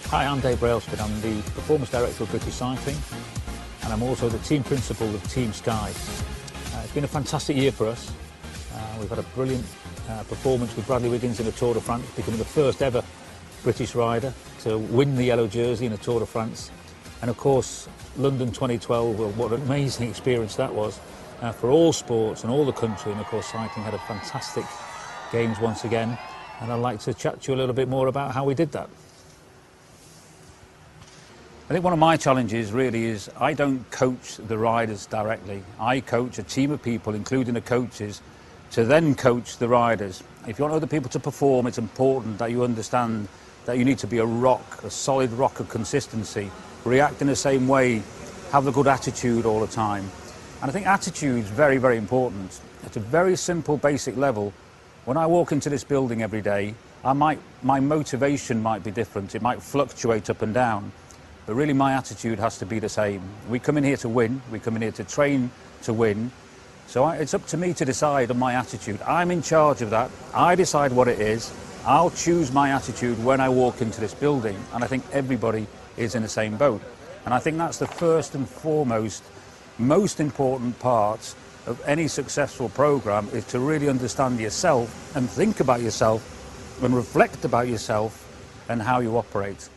Hi, I'm Dave Brailsford. I'm the Performance Director of Britsh Cycling, and I'm also the Team Principal of Team Sky. It's been a fantastic year for us. We've had a brilliant performance with Bradley Wiggins in the Tour de France, becoming the first ever British rider to win the yellow jersey in the Tour de France. And of course, London 2012, well, what an amazing experience that was for all sports and all the country. And of course, cycling had a fantastic games once again. And I'd like to chat to you a little bit more about how we did that. I think one of my challenges really is I don't coach the riders directly. I coach a team of people, including the coaches, to then coach the riders. If you want other people to perform, it's important that you understand that you need to be a rock, a solid rock of consistency, react in the same way, have a good attitude all the time. And I think attitude is very, very important. At a very simple, basic level, when I walk into this building every day, my motivation might be different. It might fluctuate up and down. But really my attitude has to be the same. We come in here to win, we come in here to train to win. So it's up to me to decide on my attitude. I'm in charge of that. I decide what it is. I'll choose my attitude when I walk into this building. And I think everybody is in the same boat. And I think that's the first and foremost, most important part of any successful program, is to really understand yourself and think about yourself and reflect about yourself and how you operate.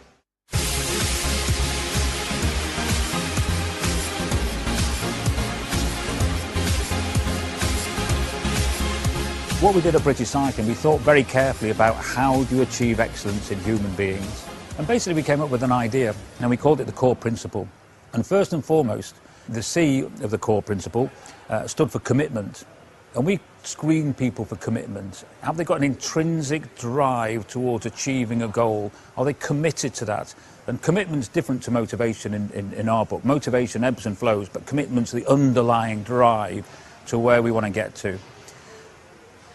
What we did at Britsh Cycling, we thought very carefully about how do you achieve excellence in human beings. And basically we came up with an idea, and we called it the core principle. And first and foremost, the C of the core principle stood for commitment. And we screen people for commitment. Have they got an intrinsic drive towards achieving a goal? Are they committed to that? And commitment's different to motivation in our book. Motivation ebbs and flows, but commitment's the underlying drive to where we want to get to.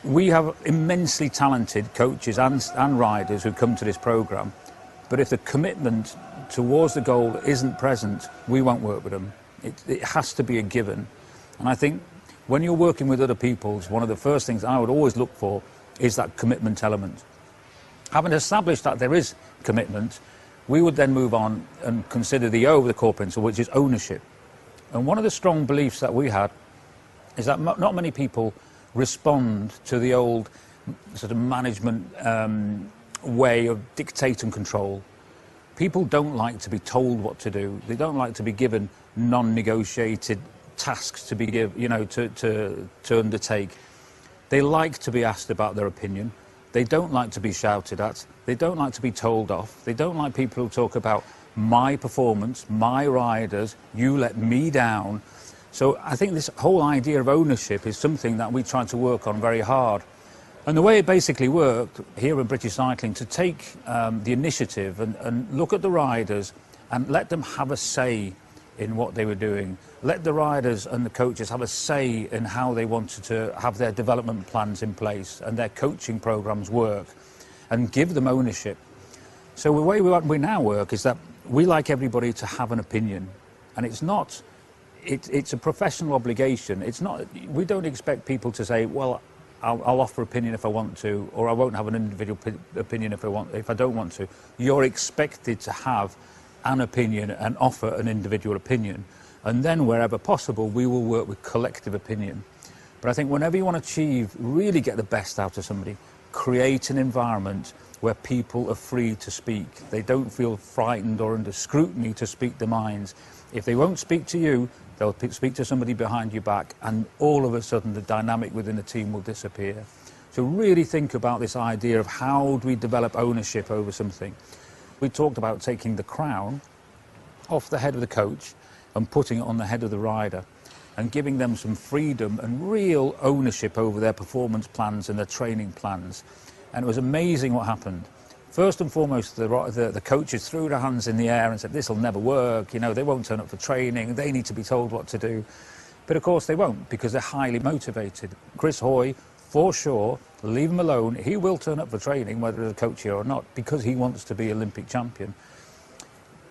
We have immensely talented coaches and riders who come to this programme, but if the commitment towards the goal isn't present, we won't work with them. It has to be a given. And I think when you're working with other people, one of the first things I would always look for is that commitment element. Having established that there is commitment, we would then move on and consider the O of the core principle, which is ownership. And one of the strong beliefs that we had is that not many people respond to the old sort of management way of dictate and control. People don't like to be told what to do. They don't like to be given non-negotiated tasks to be to undertake. They like to be asked about their opinion. They don't like to be shouted at. They don't like to be told off. They don't like people who talk about my performance, my riders, you let me down. So I think this whole idea of ownership is something that we try to work on very hard. And the way it basically worked here in Britsh Cycling, to take the initiative and look at the riders and let them have a say in what they were doing. Let the riders and the coaches have a say in how they wanted to have their development plans in place and their coaching programs work, and give them ownership. So the way we now work is that we like everybody to have an opinion, and it's not. It's a professional obligation. It's not. We don't expect people to say, well, I'll offer opinion if I want to, or I won't have an individual opinion if I don't want to. You're expected to have an opinion and offer an individual opinion. And then wherever possible, we will work with collective opinion. But I think whenever you want to achieve, really get the best out of somebody, create an environment where people are free to speak. They don't feel frightened or under scrutiny to speak their minds. If they won't speak to you, they'll speak to somebody behind your back, and all of a sudden the dynamic within the team will disappear. So really think about this idea of how do we develop ownership over something. We talked about taking the crown off the head of the coach and putting it on the head of the rider, and giving them some freedom and real ownership over their performance plans and their training plans. And it was amazing what happened. First and foremost, the coaches threw their hands in the air and said, this will never work, you know, they won't turn up for training, they need to be told what to do. But of course they won't, because they're highly motivated. Chris Hoy, for sure, leave him alone, he will turn up for training, whether there's a coach here or not, because he wants to be Olympic champion.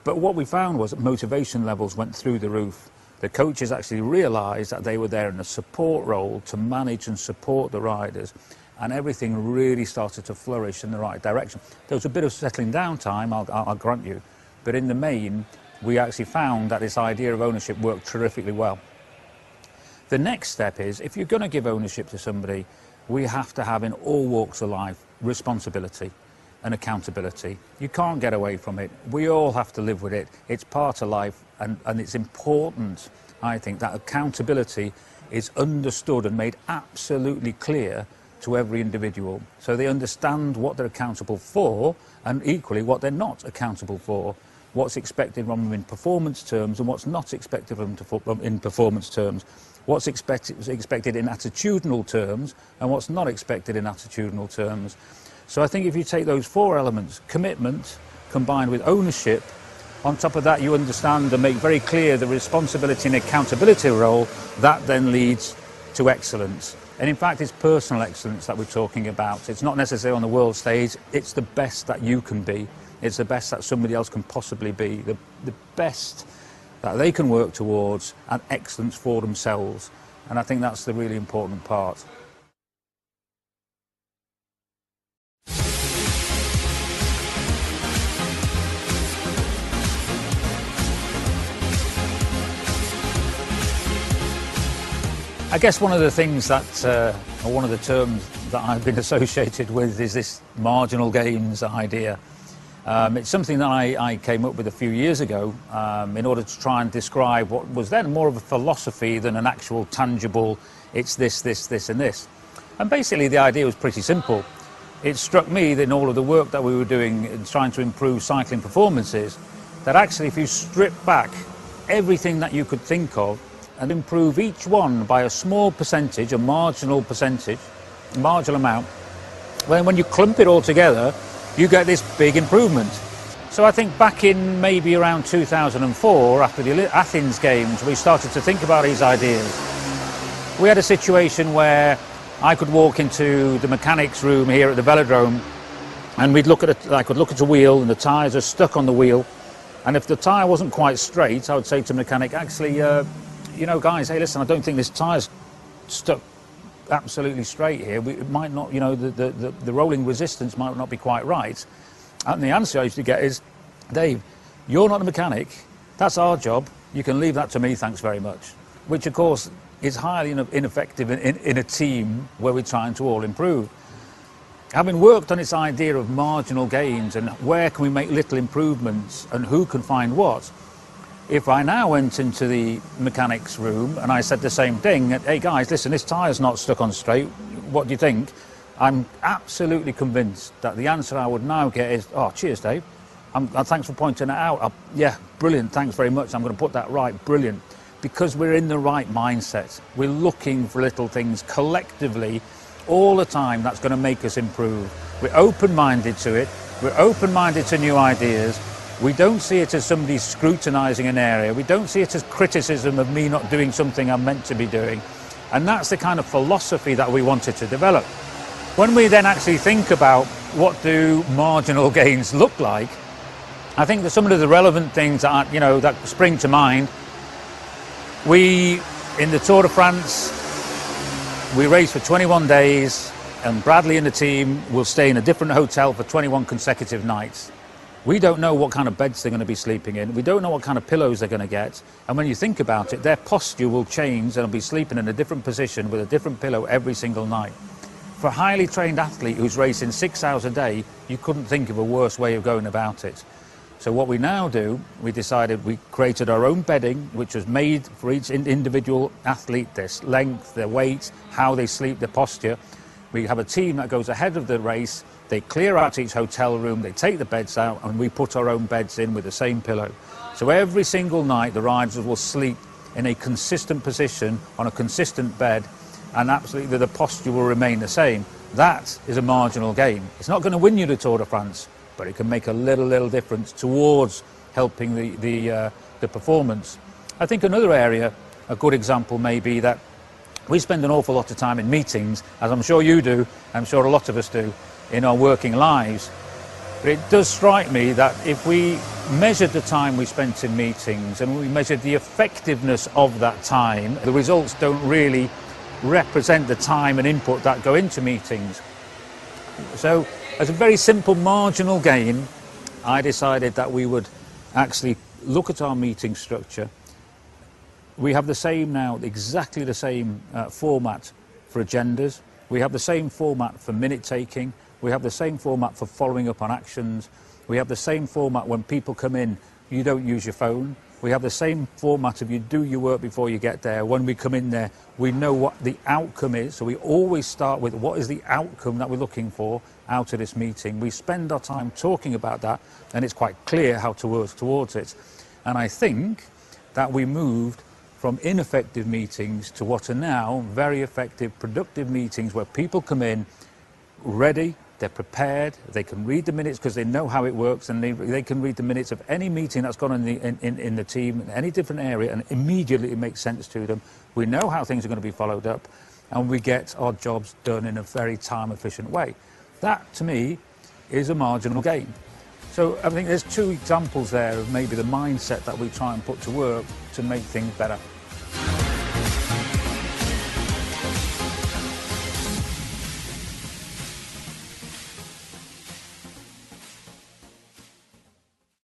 But what we found was that motivation levels went through the roof. The coaches actually realised that they were there in a support role to manage and support the riders. and everything really started to flourish in the right direction. There was a bit of settling down time, I'll grant you, but in the main, we actually found that this idea of ownership worked terrifically well. The next step is, if you're going to give ownership to somebody, we have to have in all walks of life responsibility and accountability. You can't get away from it. We all have to live with it. It's part of life, and it's important, I think, that accountability is understood and made absolutely clear to every individual, so they understand what they're accountable for, and equally what they're not accountable for, what's expected from them in performance terms and what's not expected from them in performance terms, what's expected in attitudinal terms and what's not expected in attitudinal terms. So I think if you take those four elements, commitment combined with ownership, on top of that you understand and make very clear the responsibility and accountability role, that then leads to excellence. And in fact, it's personal excellence that we're talking about. It's not necessarily on the world stage, it's the best that you can be. It's the best that somebody else can possibly be, the best that they can work towards, and excellence for themselves. And I think that's the really important part. I guess one of the things that, or one of the terms that I've been associated with is this marginal gains idea. It's something that I came up with a few years ago in order to try and describe what was then more of a philosophy than an actual tangible, it's this, this, this and this. And basically the idea was pretty simple. It struck me that in all of the work that we were doing in trying to improve cycling performances, that actually if you strip back everything that you could think of and improve each one by a small percentage, a marginal percentage, a marginal amount, when you clump it all together, you get this big improvement. So I think back in maybe around 2004, after the Athens Games, we started to think about these ideas. We had a situation where I could walk into the mechanics room here at the velodrome, and I could look at a wheel and the tyres are stuck on the wheel, and if the tyre wasn't quite straight, I would say to the mechanic, actually, you know guys, hey listen, I don't think this tyre's stuck absolutely straight here. It might not, you know, the rolling resistance might not be quite right. And the answer I used to get is, Dave, you're not a mechanic, that's our job, you can leave that to me, thanks very much. Which of course is highly ineffective in a team where we're trying to all improve. Having worked on this idea of marginal gains and where can we make little improvements and who can find what, if I now went into the mechanics room and I said the same thing, hey guys, listen, this tyre's not stuck on straight, what do you think? I'm absolutely convinced that the answer I would now get is, oh, cheers, Dave. Thanks for pointing that out. Yeah, brilliant, thanks very much. I'm going to put that right, brilliant. Because we're in the right mindset. We're looking for little things collectively all the time that's going to make us improve. We're open-minded to it. We're open-minded to new ideas. We don't see it as somebody scrutinising an area. We don't see it as criticism of me not doing something I'm meant to be doing. And that's the kind of philosophy that we wanted to develop. When we then actually think about what do marginal gains look like, I think that some of the relevant things that, you know, that spring to mind. We, in the Tour de France, we race for 21 days, and Bradley and the team will stay in a different hotel for 21 consecutive nights. We don't know what kind of beds they're going to be sleeping in. We don't know what kind of pillows they're going to get. And when you think about it, their posture will change. They'll be sleeping in a different position with a different pillow every single night. For a highly trained athlete who's racing 6 hours a day, you couldn't think of a worse way of going about it. So what we now do, we decided we created our own bedding, which was made for each individual athlete, their length, their weight, how they sleep, their posture. We have a team that goes ahead of the race. They clear out each hotel room, they take the beds out, and we put our own beds in with the same pillow. So every single night the riders will sleep in a consistent position on a consistent bed, and absolutely the posture will remain the same. That is a marginal gain. It's not going to win you the Tour de France, but it can make a little difference towards helping the performance. I think another area, a good example may be that we spend an awful lot of time in meetings, as I'm sure you do, I'm sure a lot of us do, in our working lives. But it does strike me that if we measured the time we spent in meetings and we measured the effectiveness of that time, the results don't really represent the time and input that go into meetings. So as a very simple marginal gain, I decided that we would actually look at our meeting structure. We have the same now, exactly the same format for agendas. We have the same format for minute taking. We have the same format for following up on actions. We have the same format when people come in, you don't use your phone. We have the same format of you do your work before you get there. When we come in there, we know what the outcome is. So we always start with what is the outcome that we're looking for out of this meeting. We spend our time talking about that, and it's quite clear how to work towards it. And I think that we moved from ineffective meetings to what are now very effective, productive meetings where people come in ready, they're prepared, they can read the minutes because they know how it works, and they can read the minutes of any meeting that's gone in the team in any different area, and immediately it makes sense to them. We know how things are going to be followed up, and we get our jobs done in a very time-efficient way. That, to me, is a marginal gain. So I think there's two examples there of maybe the mindset that we try and put to work to make things better.